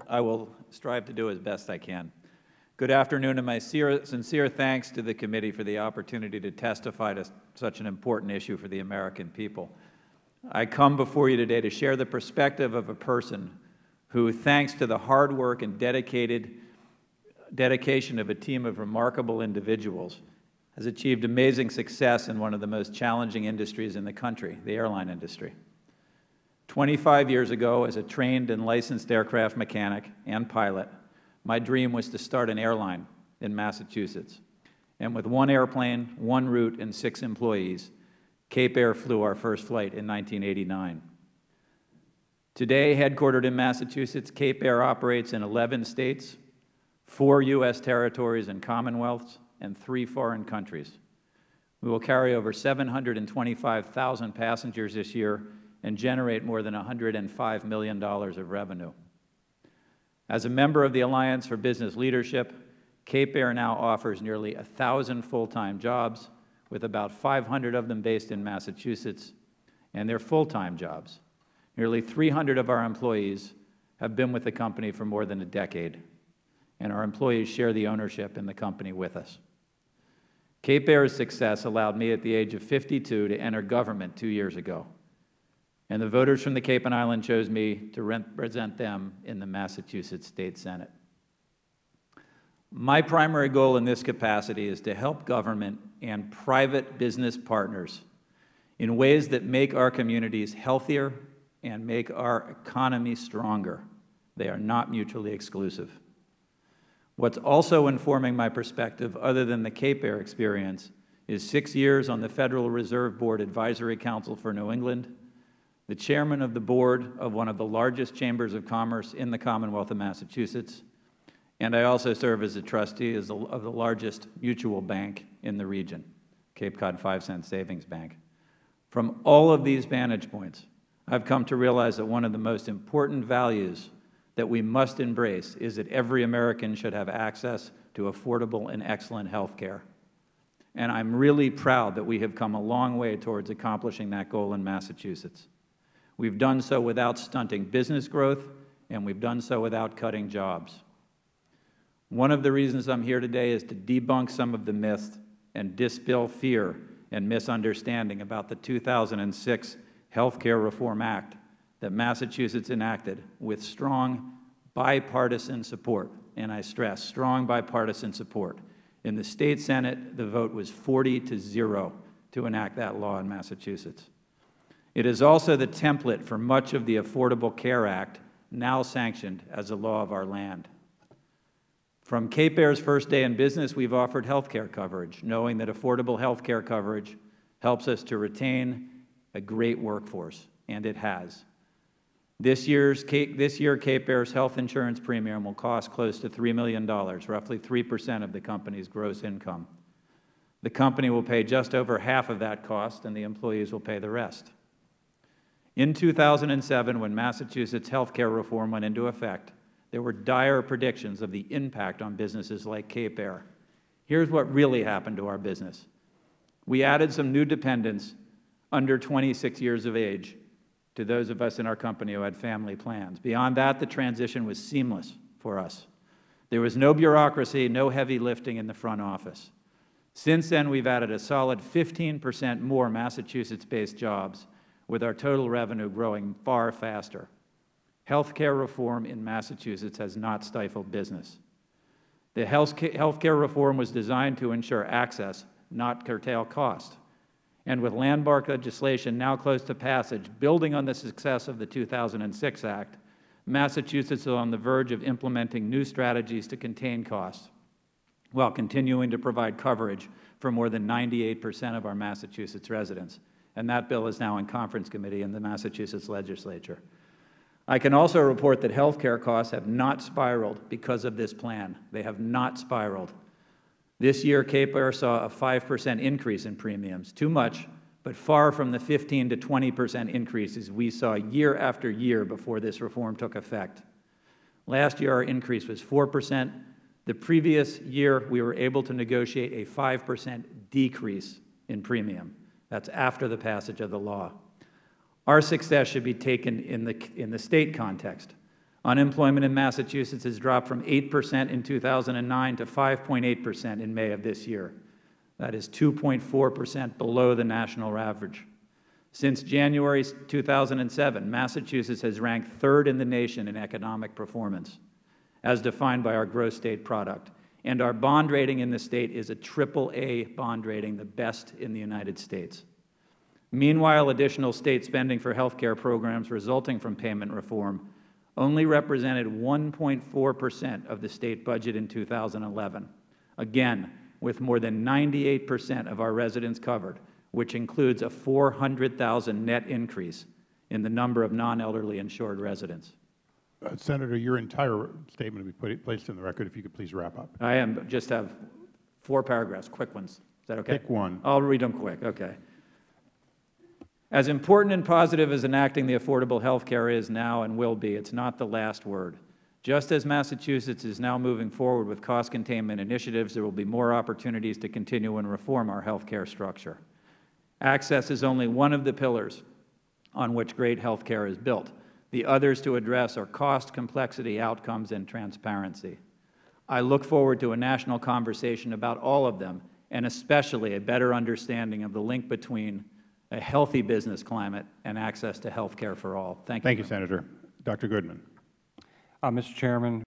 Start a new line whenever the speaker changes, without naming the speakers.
I will strive to do as best I can. Good afternoon, and my sincere thanks to the committee for the opportunity to testify to such an important issue for the American people. I come before you today to share the perspective of a person who, thanks to the hard work and dedication of a team of remarkable individuals, has achieved amazing success in one of the most challenging industries in the country, the airline industry. 25 years ago, as a trained and licensed aircraft mechanic and pilot, my dream was to start an airline in Massachusetts. And with one airplane, one route, and 6 employees, Cape Air flew our first flight in 1989. Today, headquartered in Massachusetts, Cape Air operates in 11 states, 4 U.S. territories and commonwealths, and 3 foreign countries. We will carry over 725,000 passengers this year and generate more than $105 million of revenue. As a member of the Alliance for Business Leadership, Cape Air now offers nearly 1,000 full-time jobs, with about 500 of them based in Massachusetts, and they're full-time jobs. Nearly 300 of our employees have been with the company for more than a decade, and our employees share the ownership in the company with us. Cape Air's success allowed me at the age of 52 to enter government 2 years ago, and the voters from the Cape and Island chose me to represent them in the Massachusetts State Senate. My primary goal in this capacity is to help government and private business partners in ways that make our communities healthier and make our economy stronger. They are not mutually exclusive. What's also informing my perspective, other than the Cape Air experience, is 6 years on the Federal Reserve Board Advisory Council for New England, the chairman of the board of one of the largest chambers of commerce in the Commonwealth of Massachusetts, and I also serve as a trustee of the largest mutual bank in the region, Cape Cod 5-Cent Savings Bank. From all of these vantage points, I've come to realize that one of the most important values that we must embrace is that every American should have access to affordable and excellent health care. And I'm really proud that we have come a long way towards accomplishing that goal in Massachusetts. We've done so without stunting business growth, and we've done so without cutting jobs. One of the reasons I'm here today is to debunk some of the myths and dispel fear and misunderstanding about the 2006 Health Care Reform Act that Massachusetts enacted with strong bipartisan support, and I stress, strong bipartisan support. In the State Senate, the vote was 40-0 to enact that law in Massachusetts. It is also the template for much of the Affordable Care Act, now sanctioned as a law of our land. From Cape Air's first day in business, we've offered health care coverage, knowing that affordable health care coverage helps us to retain a great workforce, and it has. This year, Cape Air's health insurance premium will cost close to $3 million, roughly 3% of the company's gross income. The company will pay just over half of that cost, and the employees will pay the rest. In 2007, when Massachusetts health care reform went into effect, there were dire predictions of the impact on businesses like Cape Air. Here's what really happened to our business. We added some new dependents under 26 years of age to those of us in our company who had family plans. Beyond that, the transition was seamless for us. There was no bureaucracy, no heavy lifting in the front office. Since then, we've added a solid 15% more Massachusetts-based jobs, with our total revenue growing far faster. Healthcare reform in Massachusetts has not stifled business. The healthcare reform was designed to ensure access, not curtail cost. And with landmark legislation now close to passage, building on the success of the 2006 Act, Massachusetts is on the verge of implementing new strategies to contain costs, while continuing to provide coverage for more than 98% of our Massachusetts residents. And that bill is now in conference committee in the Massachusetts legislature. I can also report that health care costs have not spiraled because of this plan. They have not spiraled. This year, Cape Air saw a 5% increase in premiums, too much, but far from the 15 to 20% increases we saw year after year before this reform took effect. Last year, our increase was 4%. The previous year, we were able to negotiate a 5% decrease in premium. That's after the passage of the law. Our success should be taken in the state context. Unemployment in Massachusetts has dropped from 8% in 2009 to 5.8% in May of this year. That is 2.4% below the national average. Since January 2007, Massachusetts has ranked third in the nation in economic performance, as defined by our gross state product. And our bond rating in the state is a AAA bond rating, the best in the United States. Meanwhile, additional state spending for health care programs resulting from payment reform only represented 1.4% of the state budget in 2011, again, with more than 98% of our residents covered, which includes a 400,000 net increase in the number of non-elderly insured residents.
Senator, your entire statement will be placed in the record. If you could please wrap up.
Just have 4 paragraphs, quick ones. Is that okay?
Pick one.
I'll read them quick, okay. As important and positive as enacting the Affordable Health Care is now and will be, it's not the last word. Just as Massachusetts is now moving forward with cost containment initiatives, there will be more opportunities to continue and reform our health care structure. Access is only one of the pillars on which great health care is built. The others to address are cost, complexity, outcomes, and transparency. I look forward to a national conversation about all of them, and especially a better understanding of the link between a healthy business climate and access to health care for all. Thank you.
Thank you, Senator. Dr. Goodman.
Mr. Chairman,